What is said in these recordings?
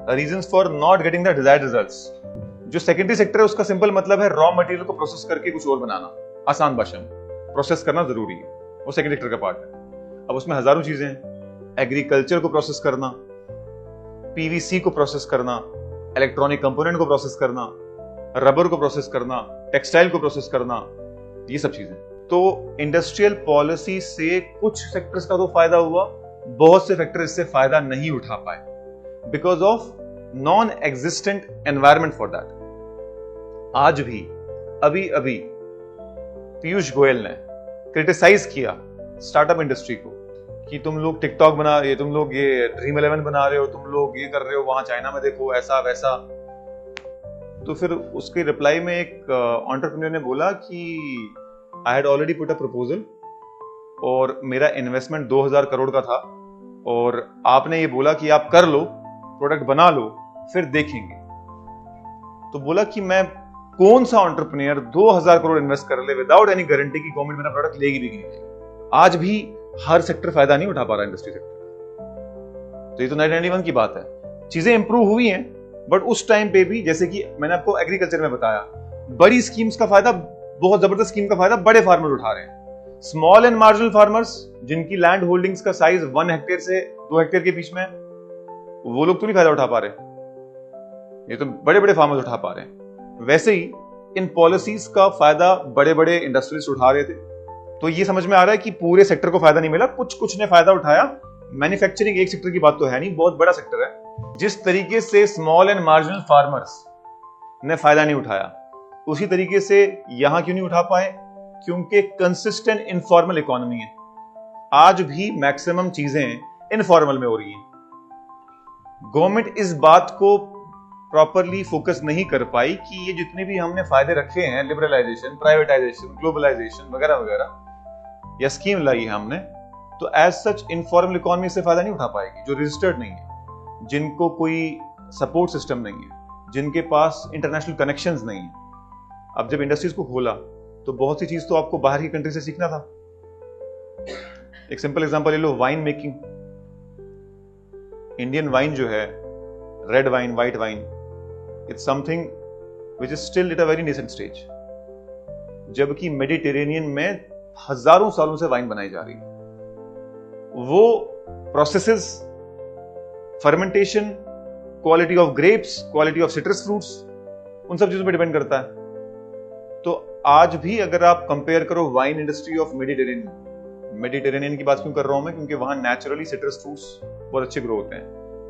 Reasons for not getting the desired results. जो secondary sector है उसका सिंपल मतलब है रॉ मटेरियल को प्रोसेस करके कुछ और बनाना। आसान भाषा में प्रोसेस करना जरूरी है, वो सेकेंडरी सेक्टर का पार्ट है। अब उसमें हजारों चीजें हैं। एग्रीकल्चर को प्रोसेस करना, पीवीसी को प्रोसेस करना, इलेक्ट्रॉनिक कंपोनेंट को प्रोसेस करना, रबर को प्रोसेस करना, टेक्सटाइल को प्रोसेस करना, ये सब चीजें। तो इंडस्ट्रियल पॉलिसी से कुछ सेक्टर्स का तो फायदा हुआ, बहुत से सेक्टर इससे फायदा नहीं उठा पाए because of non existent environment for that. आज भी अभी पीयूष गोयल ने क्रिटिसाइज किया स्टार्टअप इंडस्ट्री को कि तुम लोग टिकटॉक बना रहे हो, तुम लोग ये ड्रीम 11 बना रहे हो, तुम लोग ये कर रहे हो, वहां चाइना में देखो ऐसा वैसा। तो फिर उसके रिप्लाई में एक एंटरप्रेन्योर ने बोला कि I had already put a proposal और मेरा इन्वेस्टमेंट 2000 करोड़ का था और आपने ये बोला कि आप कर लो, प्रोडक्ट बना लो, फिर देखेंगे। तो बोला कि मैं कौन सा एंटरप्रेन्योर 2000 करोड़ इन्वेस्ट कर ले विदाउट एनी गारंटी कि गवर्नमेंट मेरा प्रोडक्ट लेगी भी नहीं। आज भी हर सेक्टर फायदा नहीं उठा पा रहा इंडस्ट्री सेक्टर। तो ये तो 1991 की बात है। चीजें इंप्रूव हुई हैं, बट उस टाइम पे भी जैसे कि मैंने आपको एग्रीकल्चर में बताया, बड़ी स्कीम्स का फायदा, बहुत जबरदस्त स्कीम का फायदा बड़े फार्मर उठा रहे हैं। स्मॉल एंड मार्जिनल फार्मर्स जिनकी लैंड होल्डिंग्स का साइज 1 हेक्टेयर से 2 हेक्टेयर के बीच में, वो लोग तो नहीं फायदा उठा पा रहे, ये तो बड़े बड़े फार्मर्स उठा पा रहे हैं। वैसे ही इन पॉलिसीज का फायदा बड़े बड़े इंडस्ट्रियलिस्ट उठा रहे थे। तो ये समझ में आ रहा है कि पूरे सेक्टर को फायदा नहीं मिला, कुछ ने फायदा उठाया। मैन्युफैक्चरिंग एक सेक्टर की बात तो है नहीं, बहुत बड़ा सेक्टर है। जिस तरीके से स्मॉल एंड मार्जिनल फार्मर्स ने फायदा नहीं उठाया, उसी तरीके से यहां क्यों नहीं उठा पाए? क्योंकि कंसिस्टेंट इनफॉर्मल इकोनॉमी है। आज भी मैक्सिमम चीजें इनफॉर्मल में हो रही हैं। गवर्नमेंट इस बात को प्रॉपरली फोकस नहीं कर पाई कि ये जितने भी हमने फायदे रखे हैं, लिबरलाइजेशन, प्राइवेटाइजेशन, ग्लोबलाइजेशन वगैरह वगैरह, या स्कीम लाई है हमने, तो एज सच इनफॉर्मल इकोनॉमी से फायदा नहीं उठा पाएगी। जो रजिस्टर्ड नहीं है, जिनको कोई सपोर्ट सिस्टम नहीं है, जिनके पास इंटरनेशनल कनेक्शंस नहीं है। अब जब इंडस्ट्रीज को खोला तो बहुत सी चीज तो आपको बाहर की कंट्री से सीखना था। एक सिंपल एग्जांपल ले लो, वाइन मेकिंग। इंडियन वाइन जो है, red wine, white wine, it's something which is still at a very nascent stage. जबकि मेडिटेरेनियन में हजारों सालों से वाइन बनाई जा रही है। वो processes, fermentation, quality of grapes, quality of citrus fruits, उन सब चीजों पर डिपेंड करता है। तो आज भी अगर आप कंपेयर करो वाइन इंडस्ट्री ऑफ मेडिटेरेनियन की बात क्यों कर रहा हूं मैं? क्योंकि वहां नेचुरली सिट्रस फ्रूट्स बहुत अच्छे ग्रो होते हैं,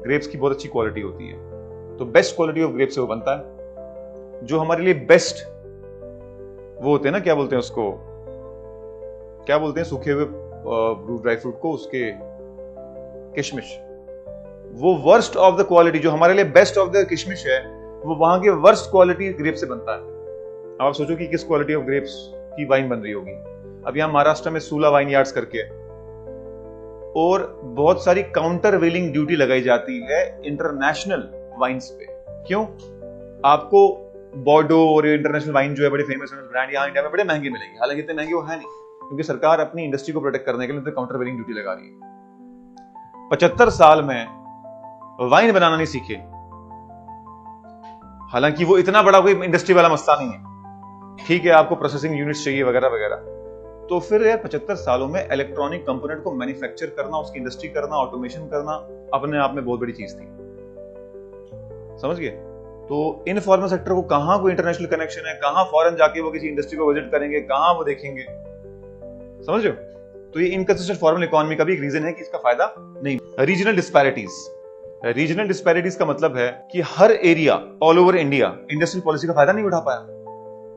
ग्रेप्स की बहुत अच्छी क्वालिटी होती है, तो बेस्ट क्वालिटी ऑफ ग्रेप्स से वो बनता है। जो हमारे लिए बेस्ट वो होते हैं ना, क्या बोलते हैं उसको, क्या बोलते हैं सूखे हुए ड्राई फ्रूट को, उसके किशमिश। वो वर्स्ट ऑफ द क्वालिटी, जो हमारे लिए बेस्ट ऑफ द किशमिश है, वो वहां के वर्स्ट क्वालिटी ग्रेप से बनता है। अब आप सोचो कि किस क्वालिटी ऑफ ग्रेप्स की वाइन बन रही होगी। अब यहां महाराष्ट्र में सूला वाइन यार्ड्स करके, और बहुत सारी काउंटर वेलिंग ड्यूटी लगाई जाती है इंटरनेशनल वाइन्स पे। क्यों? आपको बॉर्डो और इंटरनेशनल वाइन जो है, बड़े फेमस ब्रांड यहाँ इंडिया में बड़े महंगे मिलेंगे। हालांकि इतने महंगे वो है नहीं, क्योंकि सरकार अपनी इंडस्ट्री को प्रोटेक्ट करने के लिए काउंटर वेलिंग ड्यूटी लगा रही है। 75 साल में वाइन बनाना नहीं सीखे, हालांकि वो इतना बड़ा कोई इंडस्ट्री वाला मसला नहीं है। ठीक है, आपको प्रोसेसिंग यूनिट्स चाहिए वगैरह वगैरह, तो फिर यार 75 सालों में इलेक्ट्रॉनिक कंपोनेंट को मैन्युफैक्चर करना, उसकी इंडस्ट्री करना, ऑटोमेशन करना अपने आप में बहुत बड़ी चीज थी। समझ गए? तो इनफॉर्मल सेक्टर को कहां कोई इंटरनेशनल कनेक्शन है, कहां फॉरेन जाके वो किसी इंडस्ट्री को विजिट करेंगे, कहां वो देखेंगे? समझ रहे हो? तो ये इनकंसिस्टेंट फॉर्मल इकोनॉमी का भी एक रीजन है कि इसका फायदा नहीं। रीजनल डिस्पैरिटीज का मतलब है कि हर area all over India industrial policy का फायदा नहीं उठा पाया।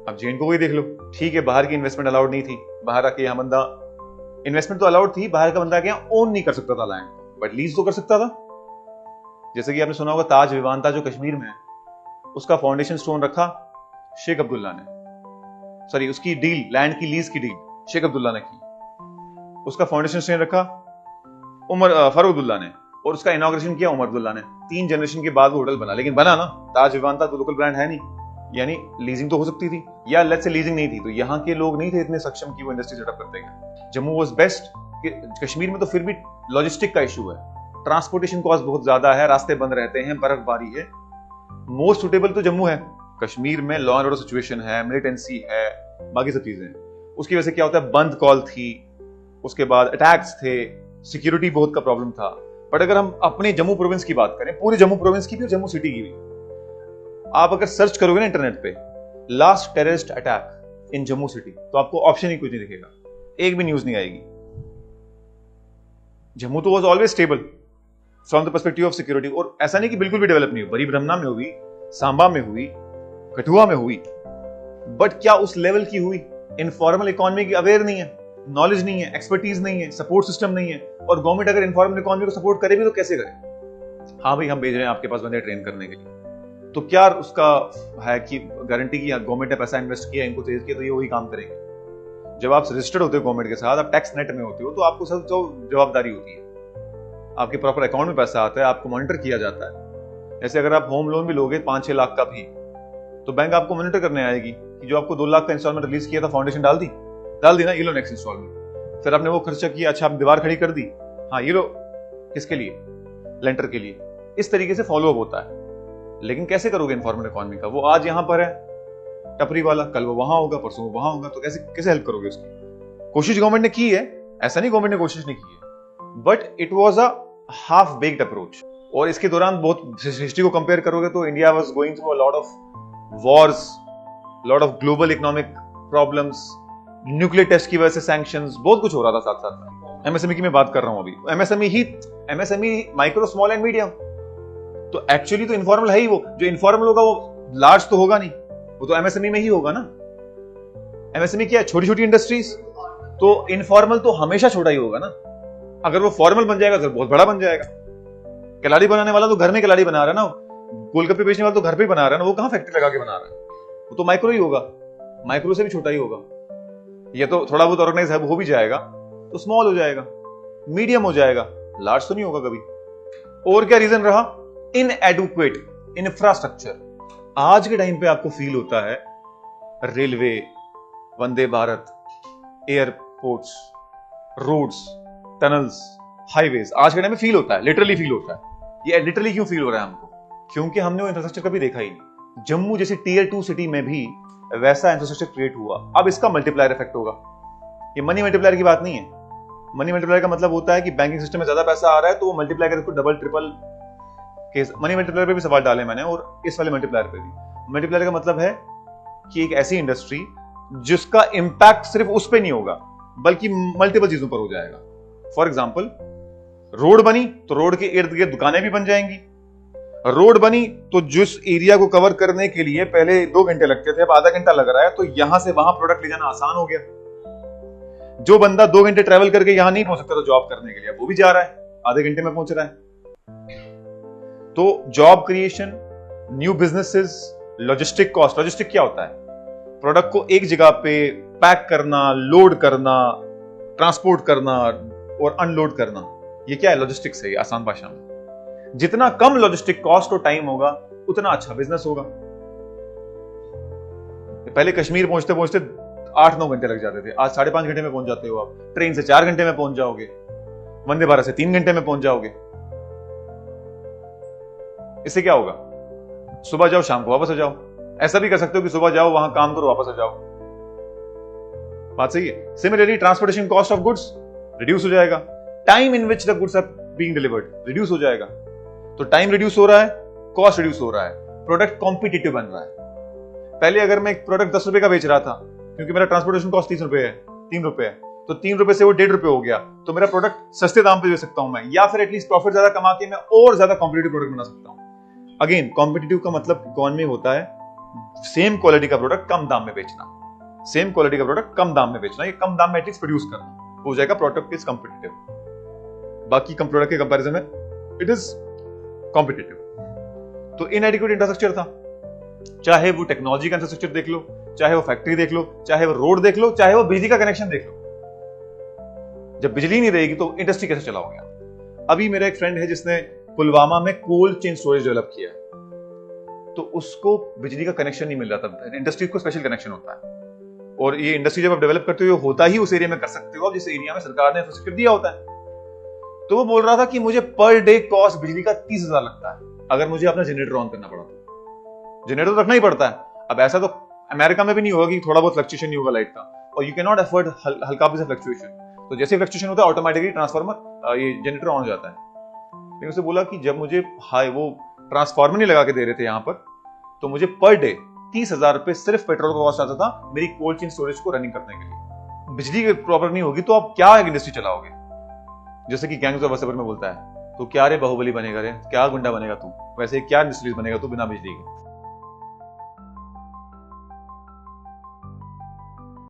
अब जेन को वही देख लो। ठीक है, बाहर की इन्वेस्टमेंट अलाउड नहीं थी, बाहर आके यहाँ बंदा, इन्वेस्टमेंट तो अलाउड थी, बाहर का बंदा आके यहाँ ओन नहीं कर सकता था लैंड, बट लीज तो कर सकता था। जैसे कि आपने सुना होगा ताज विवांता जो कश्मीर में है, उसका फाउंडेशन स्टोन रखा शेख अब्दुल्ला ने, सॉरी उसकी डील, लैंड की लीज की डील शेख अब्दुल्ला ने की, उसका फाउंडेशन स्टोन रखा फारूक अब्दुल्ला ने, और उसका इनॉग्रेशन किया उमर अब्दुल्ला ने। 3 जनरेशन के बाद वो होटल बना, लेकिन बना ना। ताज विवांता तो लोकल ब्रांड है नहीं, यानी लीजिंग तो हो सकती थी, या लेट्स से लीजिंग नहीं थी, तो यहाँ के लोग नहीं थे इतने सक्षम कि वो इंडस्ट्री सेटअप करते हैं। जम्मू वाज बेस्ट, कश्मीर में तो फिर भी लॉजिस्टिक का इशू है, ट्रांसपोर्टेशन कॉस्ट बहुत ज्यादा है, रास्ते बंद रहते हैं, बर्फबारी है। मोस्ट सुटेबल तो जम्मू है। कश्मीर में लॉ एंड ऑर्डर सिचुएशन है, मिलिटेंसी है, बाकी सब चीजें हैं। उसकी वजह से क्या होता है, बंद कॉल थी, उसके बाद अटैक्स थे, सिक्योरिटी बहुत का प्रॉब्लम था। बट अगर हम अपने जम्मू प्रोविंस की बात करें, पूरे जम्मू प्रोविंस की भी और जम्मू सिटी की भी, आप अगर सर्च करोगे ना इंटरनेट पे last terrorist attack in Jammu city, तो आपको ऑप्शन ही कुछ नहीं दिखेगा, एक भी न्यूज नहीं आएगी। जम्मू तो was always stable from the perspective of security. और ऐसा नहीं कि बिल्कुल भी डेवलप नहीं हुई, बड़ी ब्रह्मना में हुई, सांबा में हुई, कठुआ में हुई, बट क्या उस लेवल की हुई? इनफॉर्मल इकोनॉमी की अवेयर नहीं है, नॉलेज नहीं है, एक्सपर्टीज नहीं है, सपोर्ट सिस्टम नहीं है। और गवर्नमेंट अगर इनफॉर्मल इकोनॉमी को सपोर्ट करे भी तो कैसे करे? हाँ भाई, हम भेज रहे हैं आपके पास बंदे ट्रेन करने के लिए, तो क्या उसका है कि गारंटी की गवर्नमेंट ने पैसा इन्वेस्ट किया, इनको तेज किया तो ये वही काम करेंगे? जब आप रजिस्टर्ड होते हो गवर्नमेंट के साथ, आप टैक्स नेट में होते हो, तो आपको सब जो जवाबदारी होती है, आपके प्रॉपर अकाउंट में पैसा आता है, आपको मॉनिटर किया जाता है। जैसे अगर आप होम लोन भी लोगे 5-6 लाख का भी, तो बैंक आपको मॉनिटर करने आएगी कि जो आपको 2 लाख का इंस्टॉलमेंट रिलीज किया था, फाउंडेशन डाल दी ना, ये लो नेक्स्ट इंस्टॉलमेंट। फिर आपने वो खर्चा किया, अच्छा आप दीवार खड़ी कर दी, हाँ ये लो, किसके लिए? लेंटर के लिए। इस तरीके से फॉलो अप होता है। लेकिन कैसे करोगे इनफॉर्मल इकोनॉमी का? वो आज यहां पर है टपरी वाला, कल वो वहां होगा, परसों वो वहां होगा, तो कैसे हेल्प करोगे उसकी? कोशिश गवर्नमेंट ने की है, ऐसा नहीं गवर्नमेंट ने कोशिश नहीं की है, but it was a half baked approach. और इसके दौरान बहुत हिस्ट्री को कंपेयर करोगे तो India was going through a lot of wars, lot of global economic problems, nuclear test की वजह से सैंक्शंस, बहुत कुछ हो रहा था साथ साथ। एमएसएमई की मैं बात कर रहा हूं अभी, MSME micro small and medium, तो एक्चुअली तो इनफॉर्मल है ही। वो जो इनफॉर्मल होगा वो लार्ज तो होगा नहीं, वो तो एमएसएमई में ही होगा ना। एमएसएमई क्या है? छोटी छोटी इंडस्ट्रीज। तो इनफॉर्मल तो हमेशा छोटा ही होगा ना। अगर वो फॉर्मल बन जाएगा तो बहुत बड़ा बन जाएगा। कलाड़ी बनाने वाला तो घर में कलाड़ी बना रहा है ना, गोलगप्पे बेचने वाला तो घर पे बना रहा है ना, वो कहां फैक्ट्री लगा के बना रहा है? वो तो माइक्रो ही होगा, माइक्रो से भी छोटा ही होगा। ये तो थोड़ा बहुत ऑर्गेनाइज हो भी जाएगा तो स्मॉल हो जाएगा, मीडियम हो जाएगा, लार्ज तो नहीं होगा कभी। और क्या रीजन रहा? Inadequate infrastructure. आज के टाइम पे आपको फील होता है railway, Vande Bharat, airports, roads, tunnels, highways, आज के टाइम में फील होता है, लिटरली फील होता है। ये लिटरली क्यों फील हो रहा है हमको? क्योंकि हमने वो इंफ्रास्ट्रक्चर कभी देखा ही नहीं। जम्मू जैसे टीयर 2 सिटी में भी वैसा इंफ्रास्ट्रक्चर क्रिएट हुआ। अब इसका मल्टीप्लायर इफेक्ट होगा। ये मनी मल्टीप्लायर की बात नहीं है। मनी मल्टीप्लायर का मतलब होता है कि बैंकिंग सिस्टम में ज्यादा पैसा आ रहा है तो वो मल्टीप्लाई करके double triple case. Money multiplier पे भी सवाल डाले मैंने, और इस वाले मल्टीप्लायर पे भी। मल्टीप्लायर का मतलब है कि एक ऐसी इंडस्ट्री जिसका इंपैक्ट सिर्फ उस पर नहीं होगा बल्कि मल्टीपल चीजों पर हो जाएगा। फॉर एग्जाम्पल, रोड बनी तो रोड के इर्द गिर्द दुकानें भी बन जाएंगी। रोड बनी तो जिस एरिया को कवर करने के लिए पहले 2 घंटे लगते थे, अब आधा घंटा लग रहा है, तो यहां से वहां प्रोडक्ट ले जाना आसान हो गया। जो बंदा 2 घंटे ट्रैवल करके यहां नहीं पहुंच सकता था जॉब करने के लिए, वो भी जा रहा है, आधे घंटे में पहुंच रहा है। तो job creation, new businesses, logistic cost. Logistic क्या होता है? प्रोडक्ट को एक जगह पे पैक करना, लोड करना, ट्रांसपोर्ट करना और अनलोड करना, ये क्या है? लॉजिस्टिक्स है, आसान भाषा में। जितना कम लॉजिस्टिक कॉस्ट और टाइम होगा उतना अच्छा बिजनेस होगा। पहले कश्मीर पहुंचते पहुंचते 8-9 घंटे लग जाते थे, आज 5.5 घंटे में पहुंच जाते हो आप। ट्रेन से 4 घंटे में पहुंच जाओगे, वंदे भारत से 3 घंटे में पहुंच जाओगे। इससे क्या होगा? सुबह जाओ, शाम को वापस आ जाओ। ऐसा भी कर सकते हो कि सुबह जाओ, वहां काम करो, वापस आ जाओ। बात सही है। Similarly transportation cost of goods reduce हो जाएगा, time in which the goods are being delivered reduce हो जाएगा। तो टाइम रिड्यूस हो रहा है, कॉस्ट रिड्यूस हो रहा है, प्रोडक्ट कॉम्पिटिटिव बन रहा है। पहले अगर मैं एक प्रोडक्ट 10 रुपए का बेच रहा था, क्योंकि मेरा ट्रांसपोर्टेशन कॉस्ट 3 रुपए है, तो 3 रुपए से वो 1.5 रुपए हो गया, तो मेरा प्रोडक्ट सस्ते दाम पे बेच सकता हूं मैं, या फिर एटलीस्ट प्रॉफिट ज्यादा कमा के मैं और ज्यादा कॉम्पिटिटिव प्रोडक्ट बना सकता हूं। अगेन, कॉम्पिटिटिव का मतलब इकोनॉमी होता है सेम क्वालिटी का प्रोडक्ट कम दाम में बेचना। सेम क्वालिटी का प्रोडक्ट कम दाम में बेचना, ये कम दाम में एटलीस्ट प्रोड्यूस करना, हो जाएगा प्रोडक्ट इज कॉम्पिटिटिव। बाकी कम प्रोडक्ट के कंपैरिजन में इट इज कॉम्पिटिटिव। तो इनएडिक्वेट इंफ्रास्ट्रक्चर था, चाहे वो टेक्नोलॉजी का इंफ्रास्ट्रक्चर देख लो, चाहे वो फैक्ट्री देख लो, चाहे वो रोड देख लो, चाहे वो बिजली का कनेक्शन देख लो। जब बिजली नहीं रहेगी तो इंडस्ट्री कैसे चलाओगे आप? अभी मेरा एक फ्रेंड है जिसने पुलवामा में कोल्ड चेन स्टोरेज डेवलप किया, तो उसको बिजली का कनेक्शन नहीं मिल रहा था। इंडस्ट्री को स्पेशल कनेक्शन होता है, और ये इंडस्ट्री जब आप डेवलप करते हो होता ही उस एरिया में कर सकते हो जिस एरिया में सरकार ने इंफ्रास्ट्रक्चर दिया होता है। तो वो बोल रहा था कि मुझे पर डे कॉस्ट बिजली का 30,000 लगता है अगर मुझे अपना जनरेटर ऑन करना पड़ा तो। जनरेटर तो रखना ही पड़ता है। अब ऐसा तो अमेरिका में भी नहीं होगा कि थोड़ा बहुत फ्लक्चुएशन नहीं होगा लाइट का, और यू कैन नॉट अफोर्ड हल्का भी से फ्लक्चुएशन। तो जैसे फ्लक्चुएशन होता है ऑटोमेटिकली ट्रांसफार्मर ये जनरेटर ऑन हो जाता है। लेकिन उसे बोला कि जब मुझे हाई वो ट्रांसफार्मर नहीं लगा के दे रहे थे यहाँ पर, तो मुझे पर डे 30,000 रुपए सिर्फ पेट्रोल का कॉस्ट आता था मेरी कोल्ड चेन स्टोरेज को रनिंग करने के लिए। बिजली प्रॉपर नहीं होगी तो आप क्या एक इंडस्ट्री चलाओगे? जैसे कि गैंग्स ऑफ वासेपुर में बोलता है, तो क्या रे बाहुबली बनेगा रे, क्या गुंडा बनेगा तू, वैसे क्या इंडस्ट्रीज बनेगा तू बिना बिजली के।